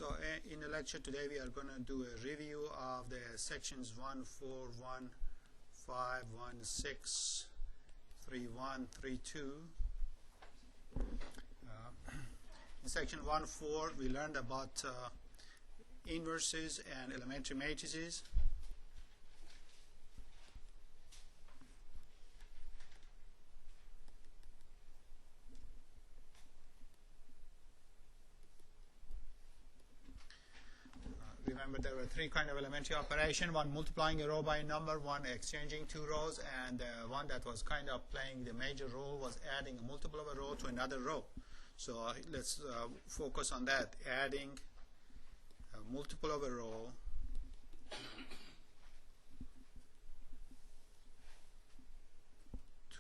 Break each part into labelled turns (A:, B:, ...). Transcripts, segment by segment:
A: So in the lecture today we are going to do a review of the sections 1, 4, 1, 5, 1, 6, 3, 1, 3, 2. In section 1, 4 we learned about inverses and elementary matrices. Remember, there were three kinds of elementary operation: one multiplying a row by a number, one exchanging two rows, and one that was kind of playing the major role was adding a multiple of a row to another row. So let's focus on that, adding a multiple of a row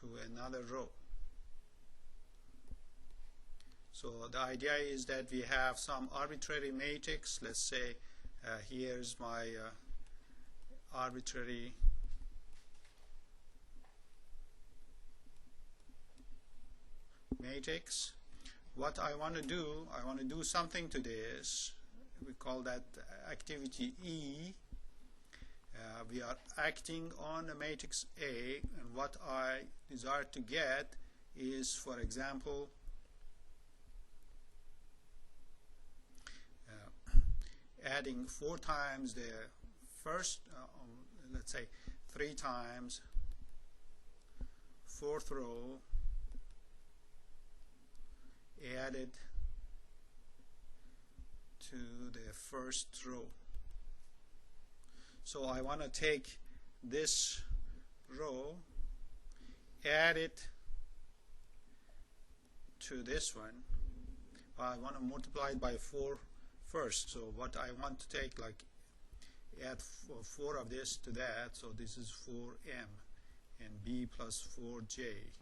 A: to another row. So the idea is that we have some arbitrary matrix. Let's say here's my arbitrary matrix. What I want to do something to this. We call that activity E. We are acting on the matrix A, and what I desire to get is, for example, adding 4 times the first, let's say 3 times 4th row added to the first row. So I want to take this row, add it to this one. I want to multiply it by 4 first. So what I want to take, like, add 4 of this to that. So this is 4m, and b plus 4j,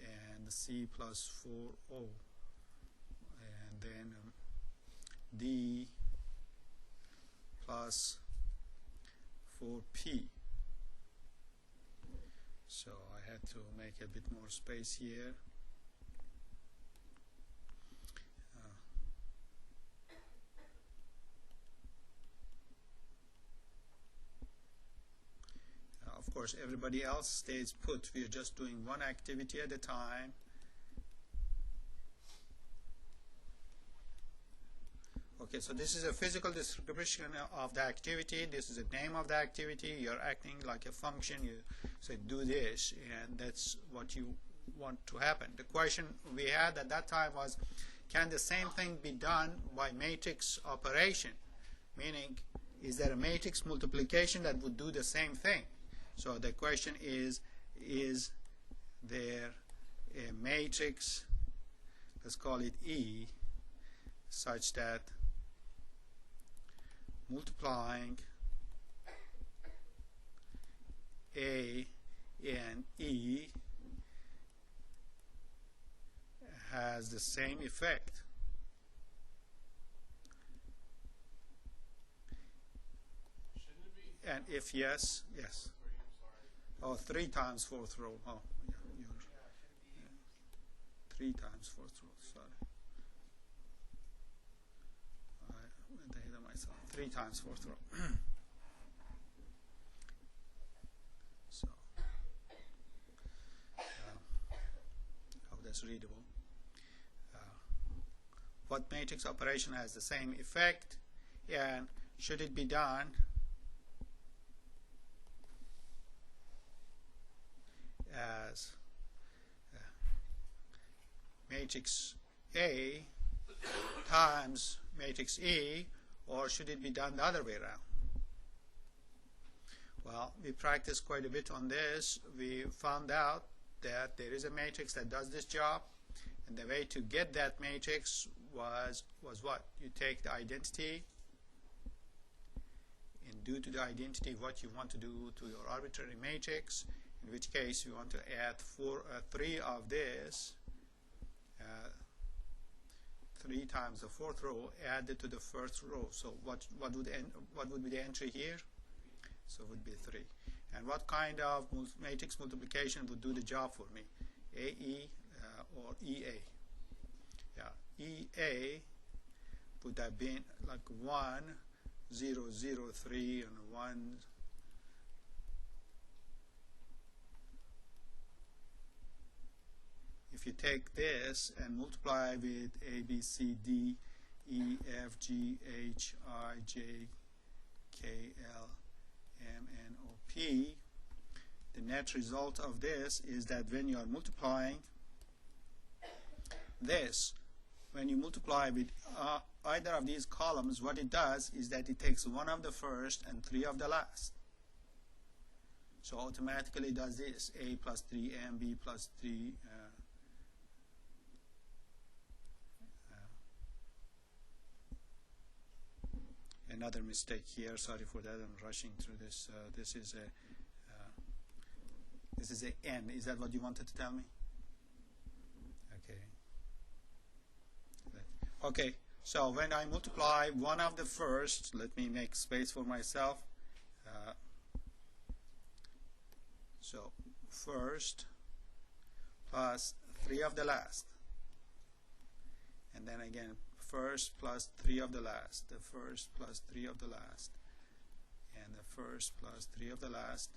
A: and c plus 4o, and then d plus 4p. So I had to make a bit more space here. Of course, everybody else stays put. We are just doing one activity at a time. Okay, so this is a physical description of the activity. This is the name of the activity. You're acting like a function. You say do this, and that's what you want to happen. The question we had at that time was, can the same thing be done by matrix operation? Meaning, is there a matrix multiplication that would do the same thing? So the question is there a matrix, let's call it E, such that multiplying A and E has the same effect?
B: Shouldn't it be?
A: And if yes, yes. Oh, 3 times 4th row. Oh, yeah, yeah. 3 times 4th row. Sorry, I went ahead of myself. 3 times 4th row. So, how that's readable. What matrix operation has the same effect, and should it be done as matrix A times matrix E, or should it be done the other way around? Well, we practiced quite a bit on this. We found out that there is a matrix that does this job, and the way to get that matrix was what? You take the identity, and due to the identity what you want to do to your arbitrary matrix, in which case you want to add 3 of this, 3 times the 4th row added to the 1st row. So what would be the entry here? So it would be 3. And what kind of matrix multiplication would do the job for me? AE or EA? Yeah, EA would have been like 1, 0, 0, 3, and 1. If you take this and multiply with A, B, C, D, E, F, G, H, I, J, K, L, M, N, O, P, the net result of this is that when you are multiplying this, when you multiply with either of these columns, what it does is that it takes 1 of the first and 3 of the last. So automatically it does this: A plus 3M, B plus 3. Another mistake here. Sorry for that. I'm rushing through this. This is a N. Is that what you wanted to tell me? Okay. Okay. So when I multiply 1 of the first, let me make space for myself. So first plus 3 of the last, and then again first plus 3 of the last, the first plus 3 of the last, and the first plus 3 of the last.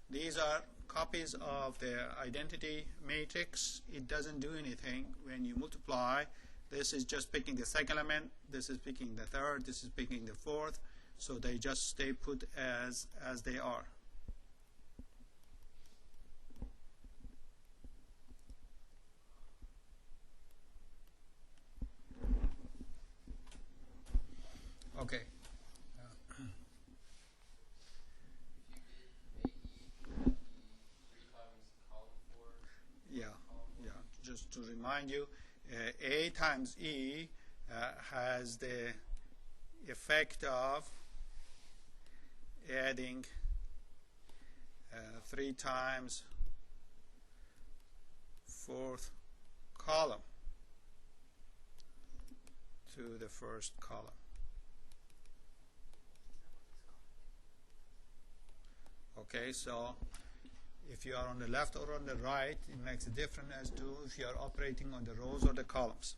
A: These are copies of the identity matrix. It doesn't do anything when you multiply. This is just picking the second element, this is picking the third, this is picking the fourth, so they just stay put as they are. Okay. Yeah. Just to remind you, A times E has the effect of adding 3 times 4th column to the first column. Okay, so if you are on the left or on the right, it makes a difference as to if you are operating on the rows or the columns.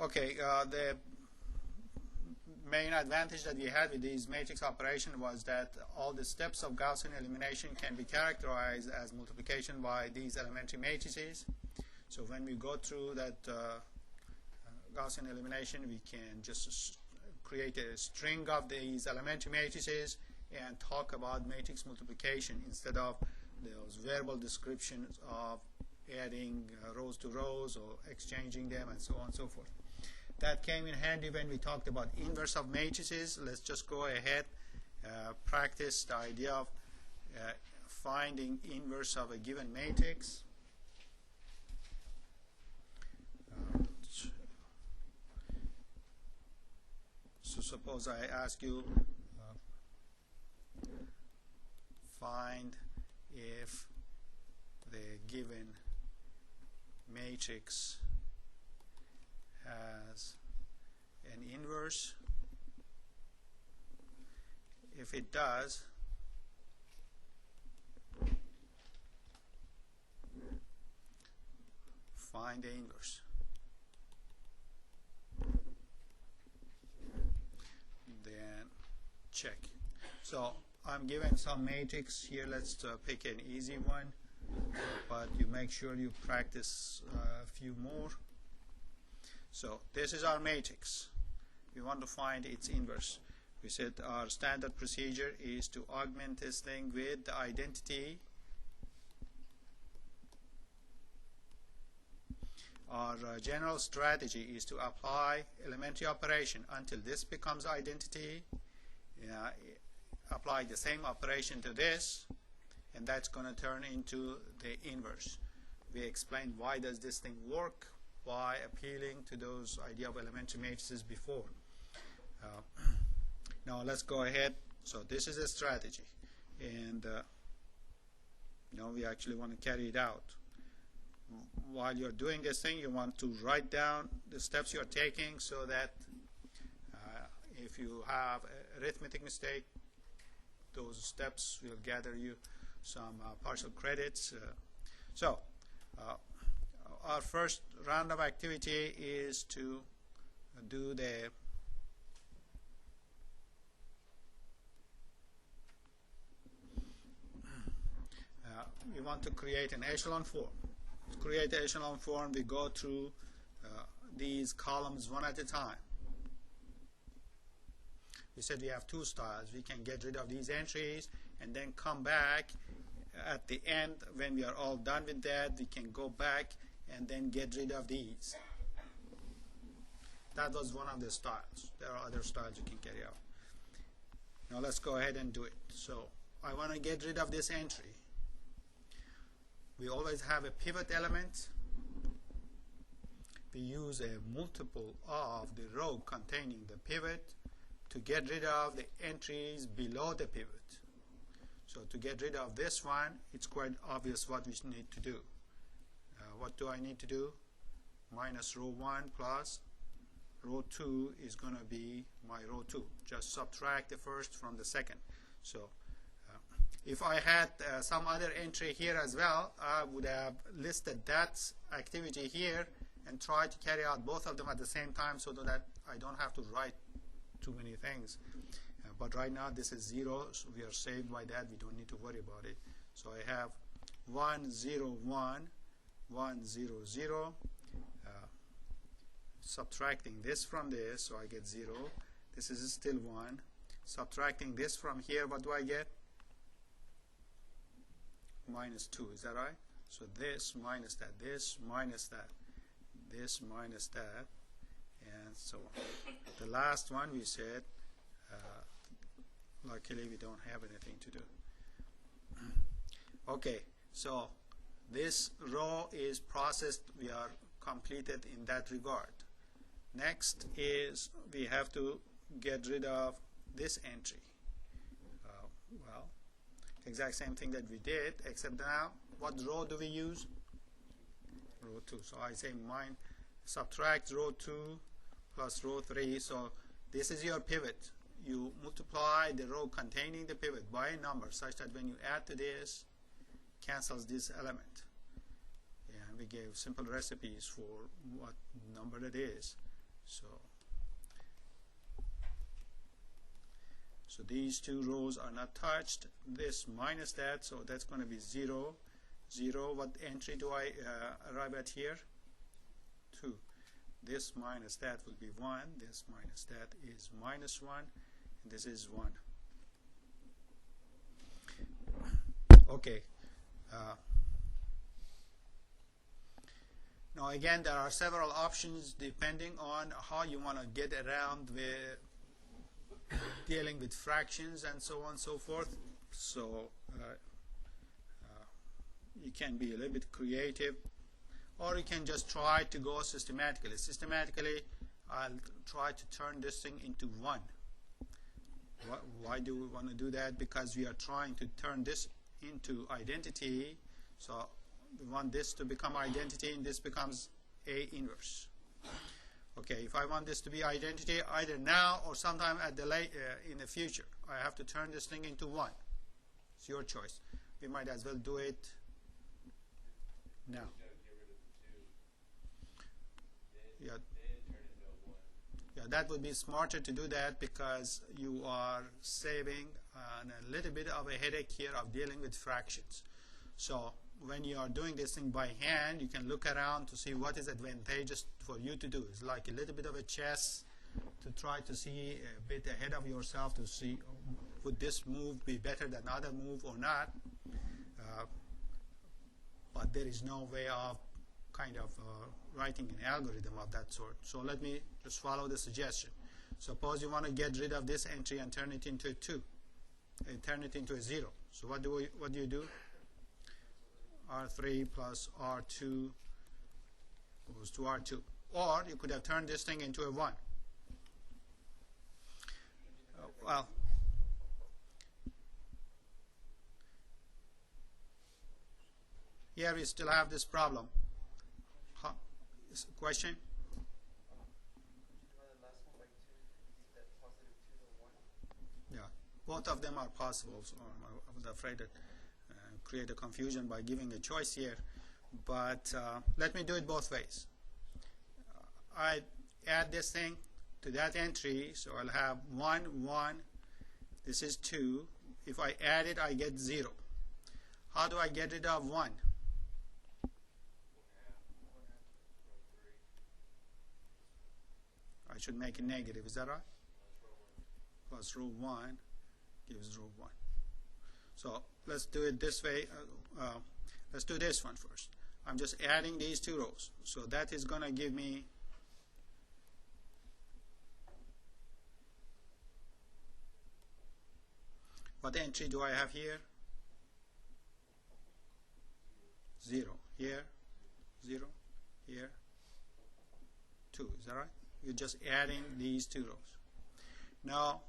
A: Okay, the main advantage that we had with these matrix operation was that all the steps of Gaussian elimination can be characterized as multiplication by these elementary matrices. So when we go through that Gaussian elimination, we can just create a string of these elementary matrices and talk about matrix multiplication instead of those verbal descriptions of adding rows to rows or exchanging them and so on and so forth. That came in handy when we talked about inverse of matrices. Let's just go ahead, practice the idea of finding inverse of a given matrix. So suppose I ask you, find if the given matrix has an inverse. If it does, find the inverse. Then check. So I'm given some matrix here. Let's pick an easy one, but you make sure you practice a few more. So this is our matrix. We want to find its inverse. We said our standard procedure is to augment this thing with the identity. Our general strategy is to apply elementary operation until this becomes identity. Apply the same operation to this, and that's going to turn into the inverse. We explained why does this thing work by appealing to those idea of elementary matrices before. Now let's go ahead. So this is a strategy, and now we actually want to carry it out. While you're doing this thing, you want to write down the steps you're taking so that if you have an arithmetic mistake, those steps will gather you some partial credits. So our first round of activity is to do the we want to create an echelon form. To create the echelon form, we go through these columns one at a time. We said we have two styles. We can get rid of these entries and then come back at the end when we are all done with that. We can go back and then get rid of these. That was one of the styles. There are other styles you can carry out. Now let's go ahead and do it. So I want to get rid of this entry. We always have a pivot element. We use a multiple of the row containing the pivot to get rid of the entries below the pivot. So to get rid of this one, it's quite obvious what we need to do. What do I need to do? Minus row 1 plus row 2 is going to be my row 2. Just subtract the first from the second. So if I had some other entry here as well, I would have listed that activity here and try to carry out both of them at the same time so that I don't have to write too many things. But right now this is 0, so we are saved by that. We don't need to worry about it. So I have 1 0 1 1 0 0. Subtracting this from this, so I get 0. This is still 1. Subtracting this from here, what do I get? Minus 2, is that right? So this minus that, this minus that, this minus that, and so on. The last one we said, luckily we don't have anything to do. Okay, so this row is processed, we are completed in that regard. Next is we have to get rid of this entry. Well, exact same thing that we did, except now what row do we use? Row 2. So I say subtract row 2 plus row 3. So this is your pivot. You multiply the row containing the pivot by a number such that when you add to this, cancels this element. And we gave simple recipes for what number it is. So these two rows are not touched. This minus that, so that's going to be 0 0. What entry do I arrive at here? 2. This minus that will be 1. This minus that is minus 1. And this is 1. Okay. Now again, there are several options depending on how you want to get around with dealing with fractions and so on and so forth. So you can be a little bit creative, or you can just try to go systematically. Systematically, I'll try to turn this thing into 1. Why do we want to do that? Because we are trying to turn this into identity. So we want this to become identity, and this becomes A inverse. Okay, if I want this to be identity either now or sometime at the in the future, I have to turn this thing into 1. It's your choice. We might as well do it now. Yeah. Yeah, that would be smarter to do that, because you are saving a little bit of a headache here of dealing with fractions. So when you are doing this thing by hand, you can look around to see what is advantageous for you to do. It's like a little bit of a chess to try to see a bit ahead of yourself to see would this move be better than other move or not. But there is no way of kind of writing an algorithm of that sort. So let me just follow the suggestion. Suppose you want to get rid of this entry and turn it into a 2, and turn it into a 0. So what do you do? R3 plus R2 goes to R2. Or you could have turned this thing into a 1. Well, here we still have this problem. Question? Yeah, both of them are possible. So I was afraid that create a confusion by giving a choice here. but let me do it both ways. I add this thing to that entry, so I'll have 1 1. This is 2. If I add it, I get 0. How do I get rid of 1? I should make it negative, is that right? Plus row 1 gives row 1. So let's do it this way. Let's do this one first. I'm just adding these two rows. So that is going to give me what entry do I have here? 0. Here, 0. Here, 2. Is that right? You're just adding these two rows. Now,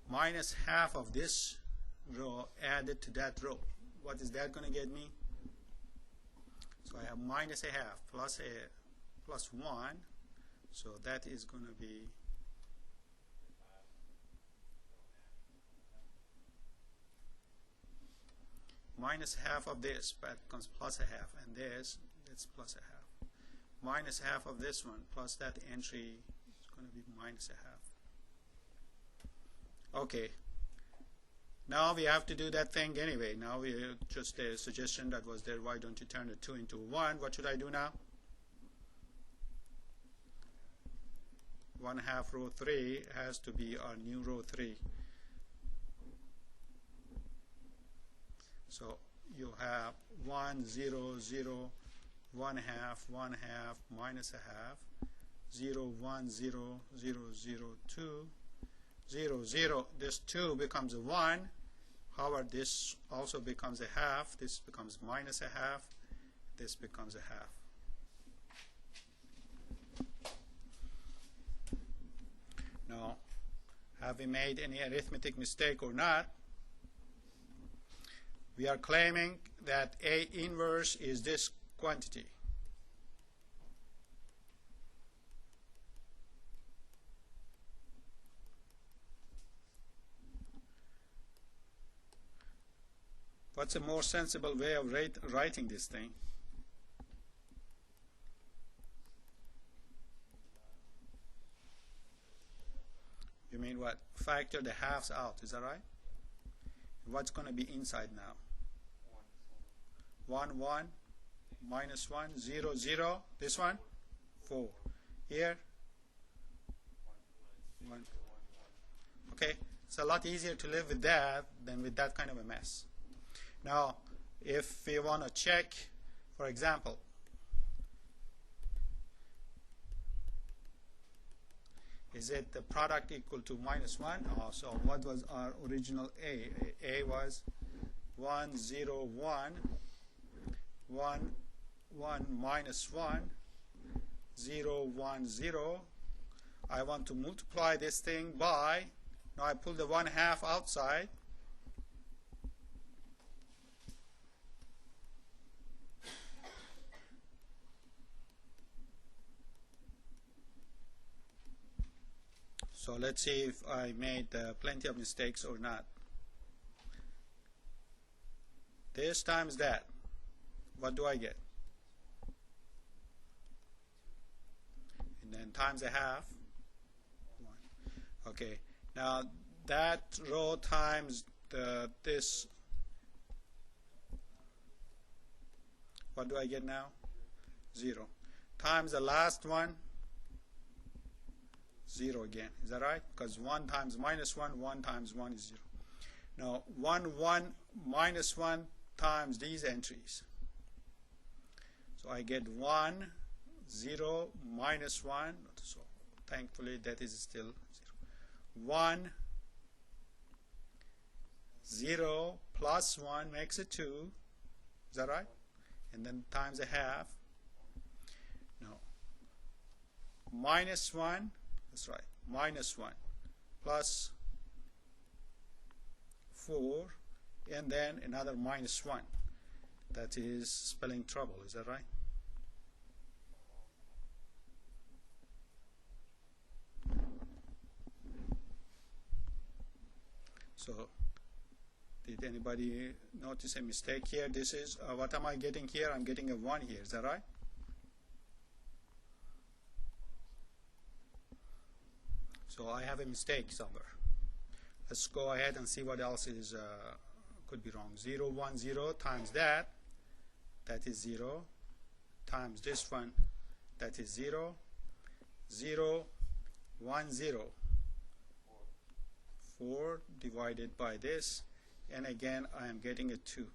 A: minus half of this row added to that row. What is that going to get me? So I have minus a half plus 1. So that is going to be minus half of this, but it becomes plus a half, and this, it's plus a half. Minus half of this one plus that entry is going to be minus a half. Okay. Now we have to do that thing anyway. Now we just a suggestion that was there. Why don't you turn the 2 into 1? What should I do now? 1/2 row 3 has to be our new row 3. So you have 1 0 0 1/2 1/2 minus a half 0 1 0 0 0 2 0 0. This 2 becomes a 1. However, this also becomes a half. This becomes minus a half. This becomes a half. Now, have we made any arithmetic mistake or not? We are claiming that A inverse is this quantity. What's a more sensible way of writing this thing? You mean what? Factor the halves out, is that right? What's going to be inside now? 1 1 minus 1 0 0. This one 4. Here 1. Okay, it's a lot easier to live with that than with that kind of a mess. Now, if we want to check, for example, is it the product equal to minus 1? So what was our original A? A was 1 0 1 1 1 minus 1 0 1 0. I want to multiply this thing by, now I pull the 1/2 outside. So let's see if I made plenty of mistakes or not. This times that, what do I get? And then times a half. 1. Okay, now that row times this, what do I get now? 0. Times the last one, 0 again. Is that right? Because 1 times minus 1, 1 times 1 is 0. Now 1 1 minus 1 times these entries. So I get 1 0 minus 1. So thankfully that is still 0. 1 0 plus 1 makes it 2. Is that right? And then times a half. No. Minus 1. That's right. Minus 1 plus 4, and then another minus 1. That is spelling trouble. Is that right? So Did anybody notice a mistake here? This is, what am I getting here? I'm getting a 1 here. Is that right? So I have a mistake somewhere. Let's go ahead and see what else is could be wrong. 0, 1, 0 times that is 0, times this one, that is 0, 0, 1, 0. 4 divided by this, and again I am getting a 2.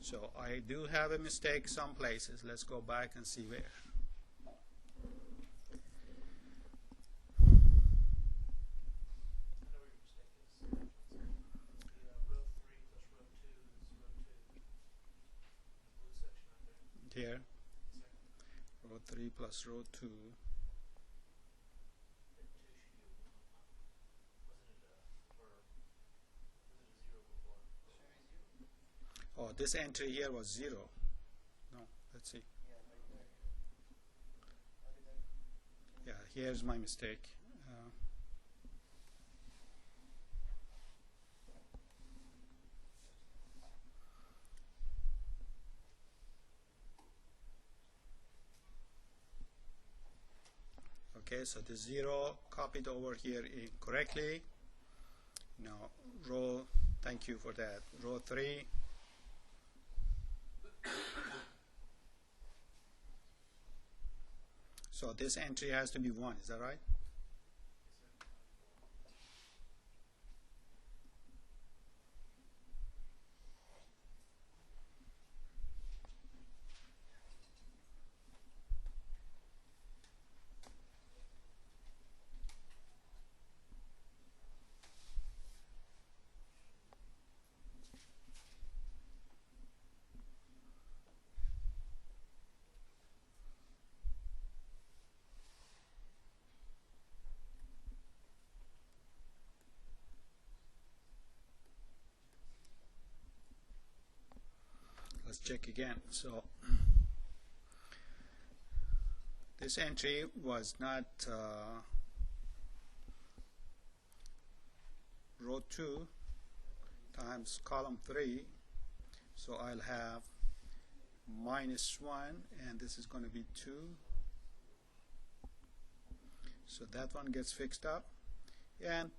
A: So I do have a mistake some places. Let's go back and see where. Here, row 3 plus row 2. Oh, this entry here was 0. No, let's see. Yeah, here's my mistake. Okay, so the 0 copied over here incorrectly. Now, row, thank you for that. Row 3. So this entry has to be 1, is that right? Let's check again. So this entry was not row 2 times column 3, so I'll have minus 1, and this is going to be 2. So that one gets fixed up, and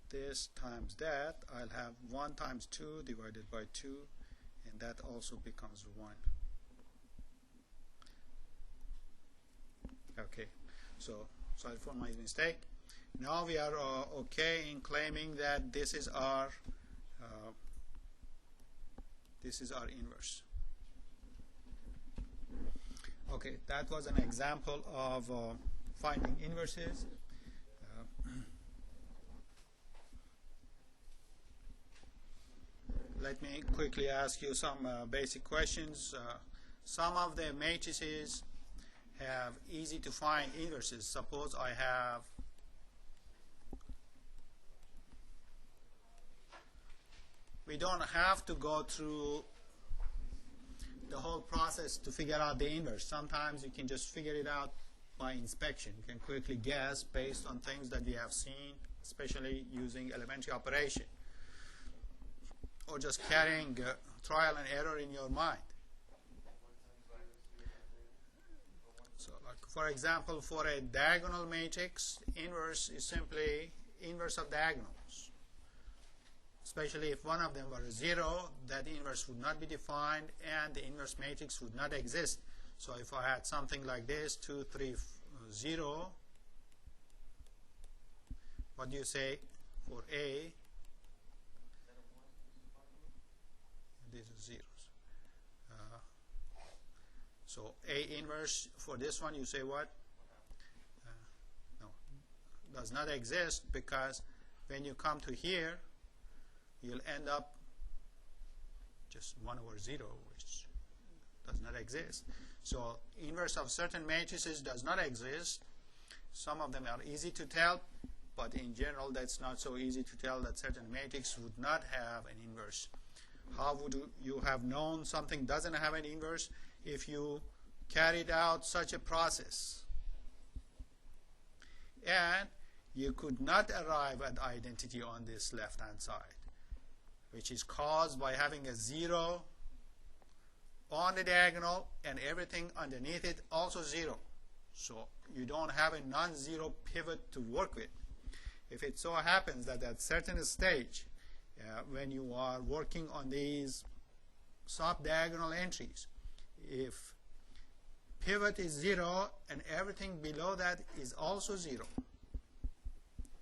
A: this times that, I'll have 1 times 2 divided by 2, and that also becomes 1. Okay, so sorry for my mistake. Now we are okay in claiming that this is our inverse. Okay, that was an example of finding inverses. Let me quickly ask you some basic questions. Some of the matrices have easy to find inverses. Suppose I have we don't have to go through the whole process to figure out the inverse. Sometimes you can just figure it out by inspection. You can quickly guess based on things that we have seen, especially using elementary operation, or just carrying trial and error in your mind. So, like for example, for a diagonal matrix, inverse is simply inverse of diagonals. Especially if one of them were 0, that inverse would not be defined and the inverse matrix would not exist. So if I had something like this, 2, 3, 0, what do you say for A? These are zeros. So A inverse for this one, you say what? No, does not exist, because when you come to here, you'll end up just 1 over 0, which does not exist. So inverse of certain matrices does not exist. Some of them are easy to tell, but in general that's not so easy to tell that certain matrix would not have an inverse. How would you have known something doesn't have an inverse? If you carried out such a process and you could not arrive at identity on this left hand side, which is caused by having a 0 on the diagonal and everything underneath it also 0. So you don't have a non-zero pivot to work with. If it so happens that at certain stage when you are working on these sub-diagonal entries, if pivot is 0 and everything below that is also 0,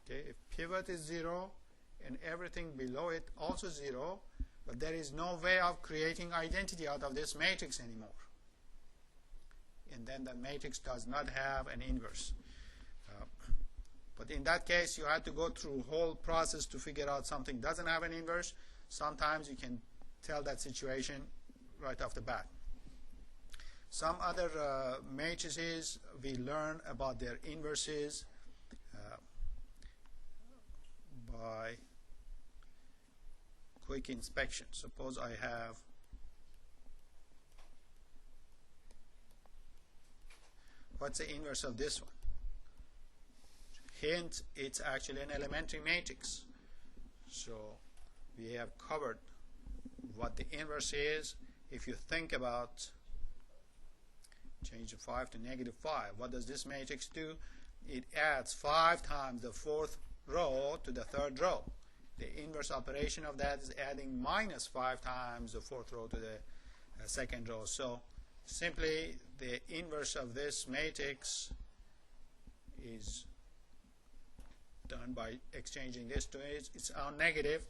A: okay, if pivot is 0 and everything below it also 0, but there is no way of creating identity out of this matrix anymore, and then the matrix does not have an inverse. But in that case, you have to go through a whole process to figure out something doesn't have an inverse. Sometimes you can tell that situation right off the bat. Some other matrices, we learn about their inverses by quick inspection. Suppose I have what's the inverse of this one? Hint, it's actually an elementary matrix. So we have covered what the inverse is. If you think about change the 5 to -5, what does this matrix do? It adds 5 times the 4th row to the 3rd row. The inverse operation of that is adding -5 times the 4th row to the 2nd row. So simply the inverse of this matrix is done by exchanging this to its own negative,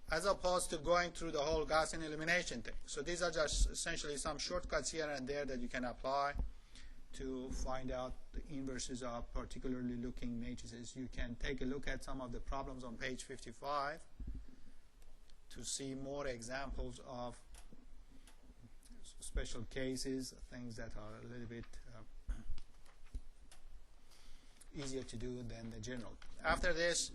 A: as opposed to going through the whole Gaussian elimination thing. So these are just essentially some shortcuts here and there that you can apply to find out the inverses of particularly looking matrices. You can take a look at some of the problems on page 55 to see more examples of special cases, things that are a little bit easier to do than the general. After this,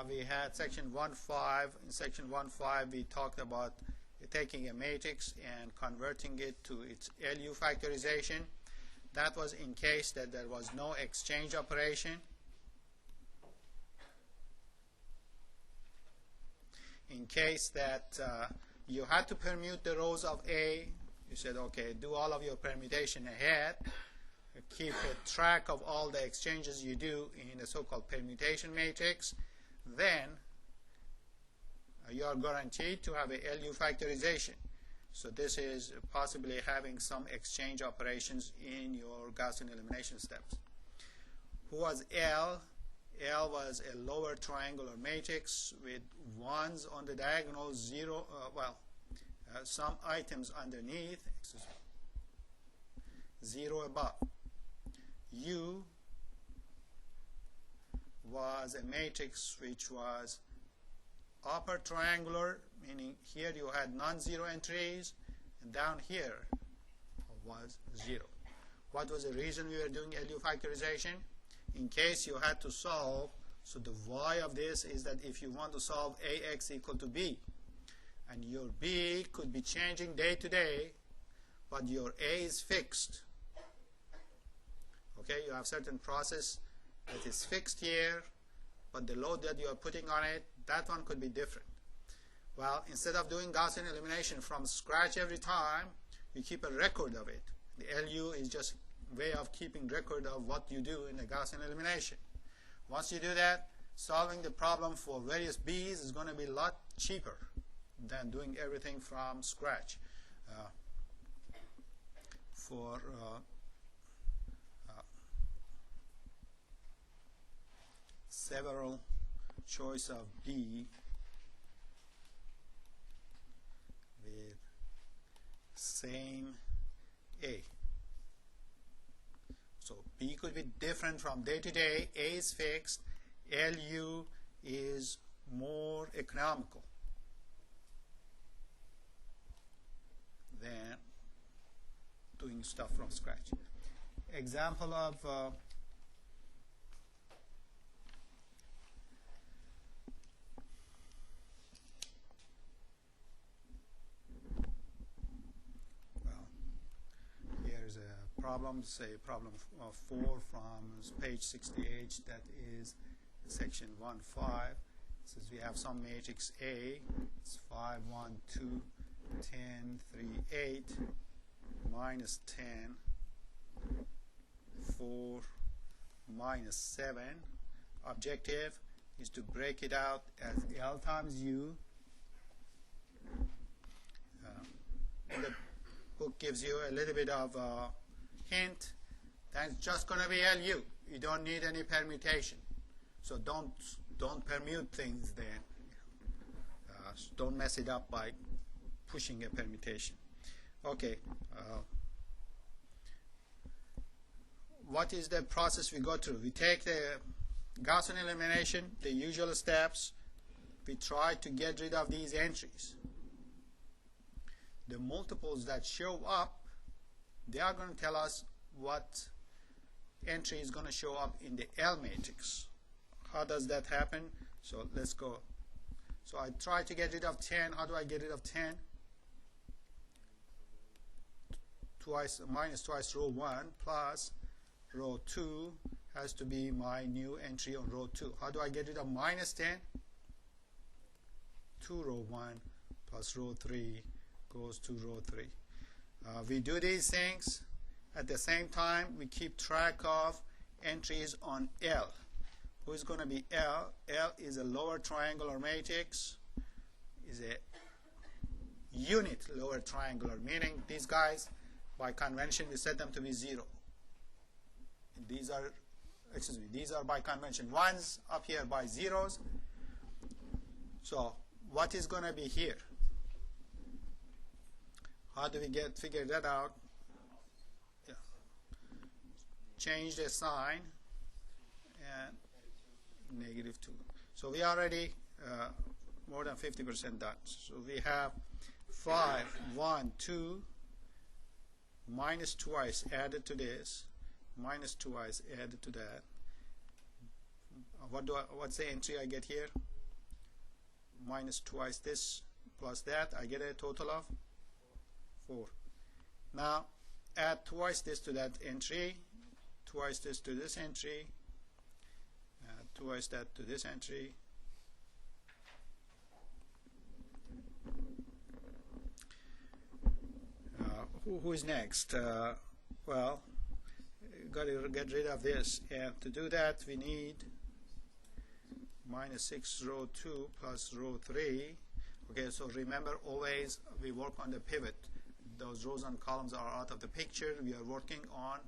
A: we had section 1.5. In section 1.5, we talked about taking a matrix and converting it to its LU factorization. That was in case that there was no exchange operation. In case that you had to permute the rows of A, you said, okay, do all of your permutation ahead. Keep a track of all the exchanges you do in a so-called permutation matrix. Then you are guaranteed to have a LU factorization. So this is possibly having some exchange operations in your Gaussian elimination steps. Who was L? L was a lower triangular matrix with 1s on the diagonal, 0, some items underneath, 0 above. U was a matrix which was upper triangular, meaning here you had non-zero entries, and down here was 0. What was the reason we were doing LU factorization? In case you had to solve, so the why of this is that if you want to solve AX equal to B, and your B could be changing day to day, but your A is fixed. Okay, you have certain process that is fixed here, but the load that you are putting on it, that one could be different. Well, instead of doing Gaussian elimination from scratch every time, you keep a record of it. The LU is just a way of keeping record of what you do in the Gaussian elimination. Once you do that, solving the problem for various B's is going to be a lot cheaper than doing everything from scratch. For several choice of B with same A. So B could be different from day to day. A is fixed. LU is more economical than doing stuff from scratch. Example of here's a problem, say problem 4 from page 68, that is section 1 5. Since we have some matrix A, it's 5 1 2 10 3 8 minus 10 4 minus 7. Objective is to break it out as L times U. The book gives you a little bit of a hint. That's just going to be LU. You don't need any permutation. So don't permute things then. Don't mess it up by pushing a permutation. Okay. What is the process we go through? We take the Gaussian elimination, the usual steps. We try to get rid of these entries. The multiples that show up, they are going to tell us what entry is going to show up in the L matrix. How does that happen? So let's go. So I try to get rid of 10. How do I get rid of 10? Minus twice row 1 plus row 2 has to be my new entry on row 2. How do I get rid of minus 10? 2 row 1 plus row 3 goes to row 3. We do these things. At the same time, we keep track of entries on L. Who is going to be L? L is a lower triangular matrix, is a unit lower triangular, meaning these guys, by convention, we set them to be 0. These are by convention ones, up here by zeros. So what is going to be here? How do we figure that out? Yeah. Change the sign and -2. So we already more than 50% done. So we have 5 1 2 minus twice added to this, minus twice added to that. What's the entry I get here? Minus twice this plus that, I get a total of 4. Now add twice this to that entry, twice this to this entry, twice that to this entry. Who is next? Well, got to get rid of this, and to do that we need minus 6 row 2 plus row 3. Okay, so remember, always we work on the pivot. Those rows and columns are out of the picture. We are working on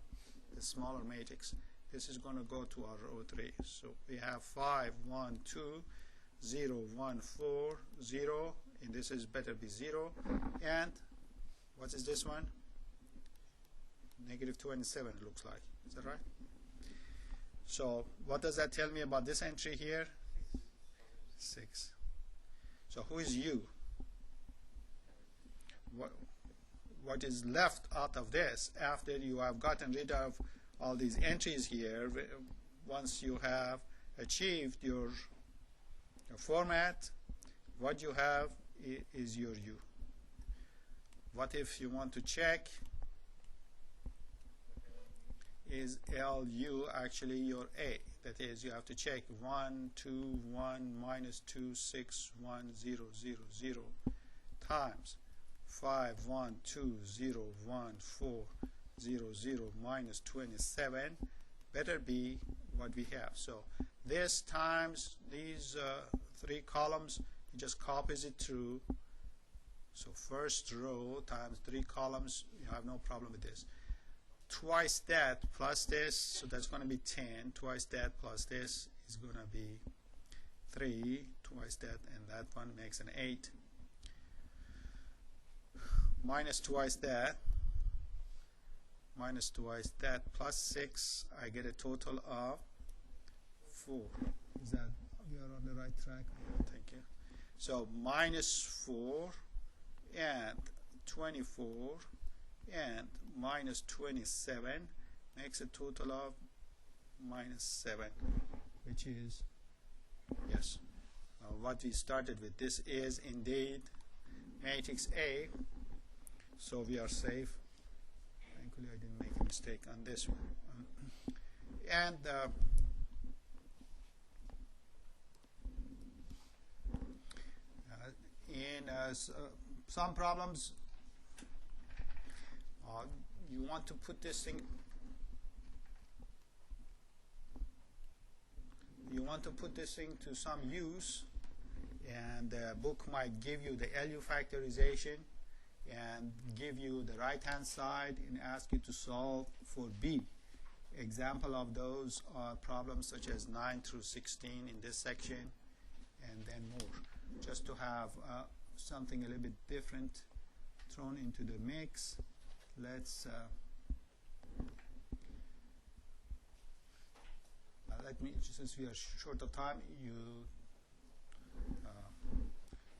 A: the smaller matrix. This is going to go to our row 3. So we have 5 1 2 0 1 4 0, and this is better be 0. And what is this one? -27 looks like. Is that right? So what does that tell me about this entry here? 6. So who is U? What is left out of this after you have gotten rid of all these entries here? Once you have achieved your format, what you have is your U. What if you want to check, is LU actually your A? That is, you have to check 1 2 1 minus 2 6 1 0 0 0 times 5 1 2 0 1 4 0 0 minus 27 better be what we have. So this times these 3 columns, it just copies it through. So first row times 3 columns, you have no problem with this. Twice that plus this, so that's going to be 10. Twice that plus this is going to be 3. Twice that, and that one makes an 8. Minus twice that, minus twice that plus 6, I get a total of 4. Is that, we are on the right track? Thank you. So minus 4 and 24 and minus 27 makes a total of minus 7, which is, yes, what we started with. This is indeed matrix A, so we are safe. Thankfully I didn't make a mistake on this one. And in some problems you want to put this thing, to some use, and the book might give you the LU factorization and give you the right hand side and ask you to solve for B. Example of those are problems such as 9 through 16 in this section, and then more, just to have something a little bit different thrown into the mix. Let's let me, since we are short of time, you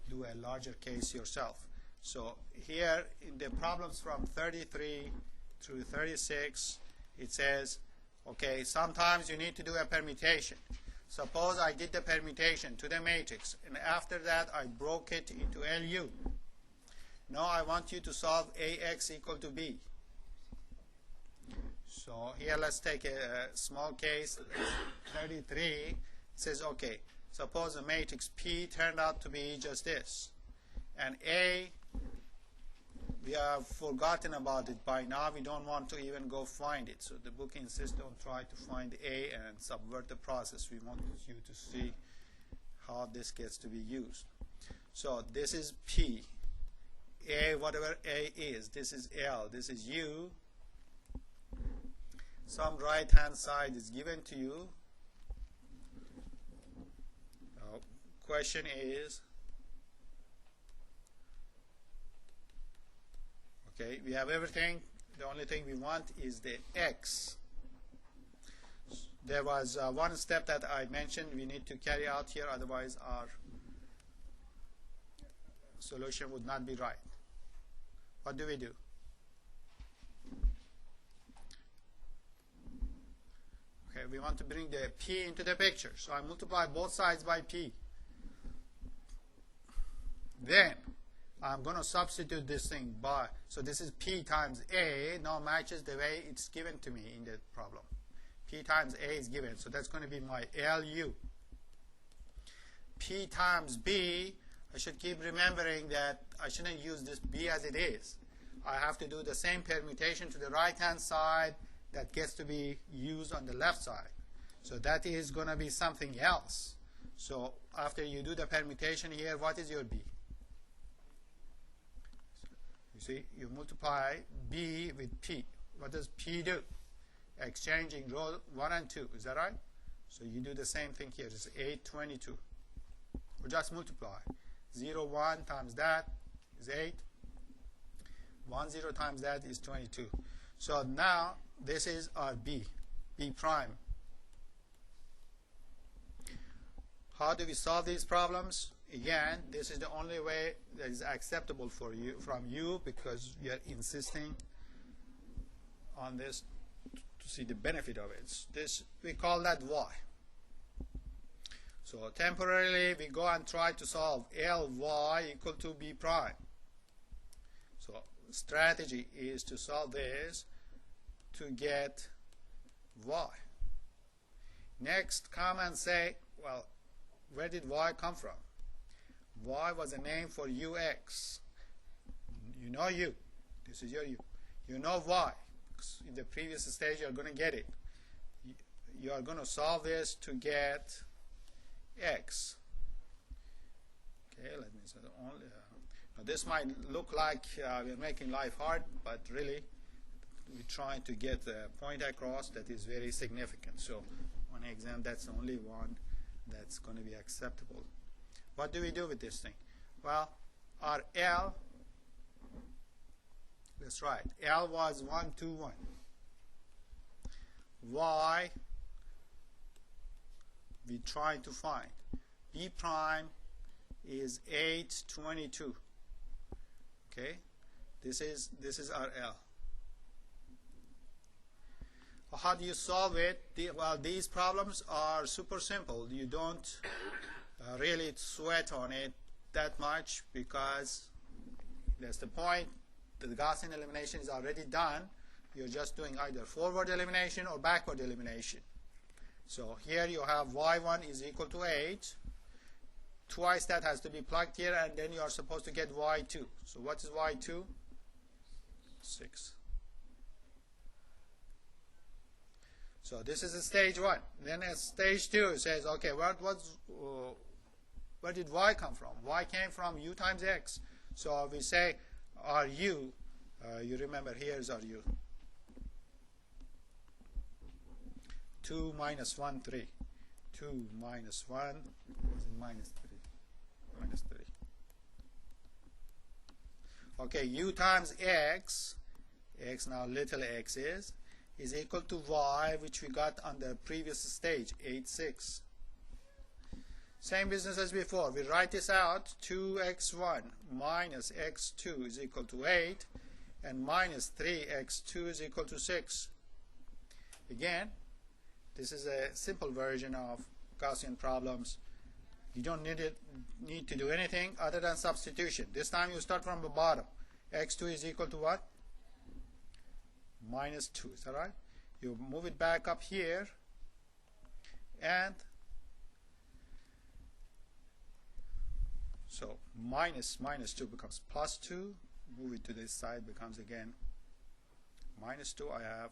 A: do a larger case yourself. So here in the problems from 33 through 36, it says, okay, sometimes you need to do a permutation. Suppose I did the permutation to the matrix, and after that I broke it into LU. Now I want you to solve AX equal to B. So here let's take a small case, 33. It says, okay, suppose the matrix P turned out to be just this, and A, we have forgotten about it by now. We don't want to even go find it. So the book insists don't try to find A and subvert the process. We want you to see how this gets to be used. So this is P. A, whatever A is. This is L. This is U. Some right hand side is given to you. Now, question is, okay, we have everything. The only thing we want is the X. There was one step that I mentioned we need to carry out here, otherwise our solution would not be right. What do we do? Okay, we want to bring the P into the picture. So I multiply both sides by P. Then I'm going to substitute this thing by, so this is P times A, now matches the way it's given to me in the problem. P times A is given, so that's going to be my LU. P times B, I should keep remembering that I shouldn't use this B as it is. I have to do the same permutation to the right hand side that gets to be used on the left side. So that is going to be something else. So after you do the permutation here, what is your B? You see, you multiply B with P. What does P do? Exchanging row 1 and 2. Is that right? So you do the same thing here. It's 822. Or just multiply. 0, 1 times that is 8. 1, 0 times that is 22. So now this is our B, B prime. How do we solve these problems? Again, this is the only way that is acceptable for you, from you, because you are insisting on this to see the benefit of it. This, we call that Y. So temporarily we go and try to solve Ly equal to B prime. So strategy is to solve this to get Y. Next, come and say, well, where did Y come from? Y was a name for UX. You know U. This is your U. You know Y. In the previous stage, you're going to get it. You are going to solve this to get X. Okay, let me say only. Now this might look like we're making life hard, but really we're trying to get the point across that is very significant. So on exam, that's the only one that's going to be acceptable. What do we do with this thing? Well, our L, that's right, L was 1, 2, 1. Y, we try to find. B prime is 8, 22. Okay, this is our L. How do you solve it? Well, these problems are super simple. You don't really sweat on it that much, because that's the point. The Gaussian elimination is already done. You're just doing either forward elimination or backward elimination. So here you have y1 is equal to 8. twice that has to be plugged here, and then you are supposed to get y2. So what is y2? 6. So this is a stage 1. Then at stage 2 it says, okay, where did y come from? Y came from u times x. So we say our u, you remember here's our u. 2 minus 1, 3. 2 minus 1 is minus 3. Minus 3. Okay, u times x, x now little x is equal to y, which we got on the previous stage, 8, 6. Same business as before. We write this out, 2x1 minus x2 is equal to 8, and minus 3x2 is equal to 6. Again, this is a simple version of Gaussian problems. You don't need to do anything other than substitution. This time you start from the bottom. x2 is equal to what? Minus 2. Is that right? You move it back up here, and so minus 2 becomes plus 2. Move it to this side, becomes again minus 2. I have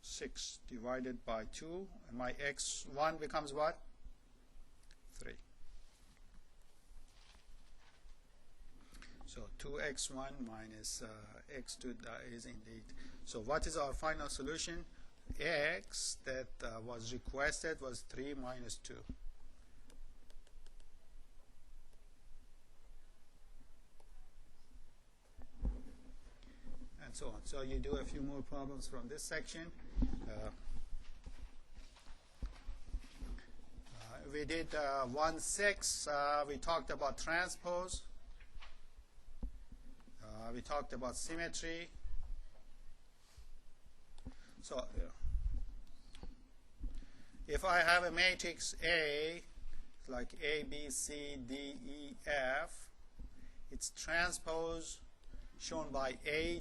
A: 6 divided by 2, and my x1 becomes what? 3. So 2x1 minus x2 is indeed. So what is our final solution? X that was requested was 3 minus 2. And so on. So you do a few more problems from this section. We did 1-6. We talked about transpose. We talked about symmetry. So if I have a matrix A, like A, B, C, D, E, F, its transpose shown by A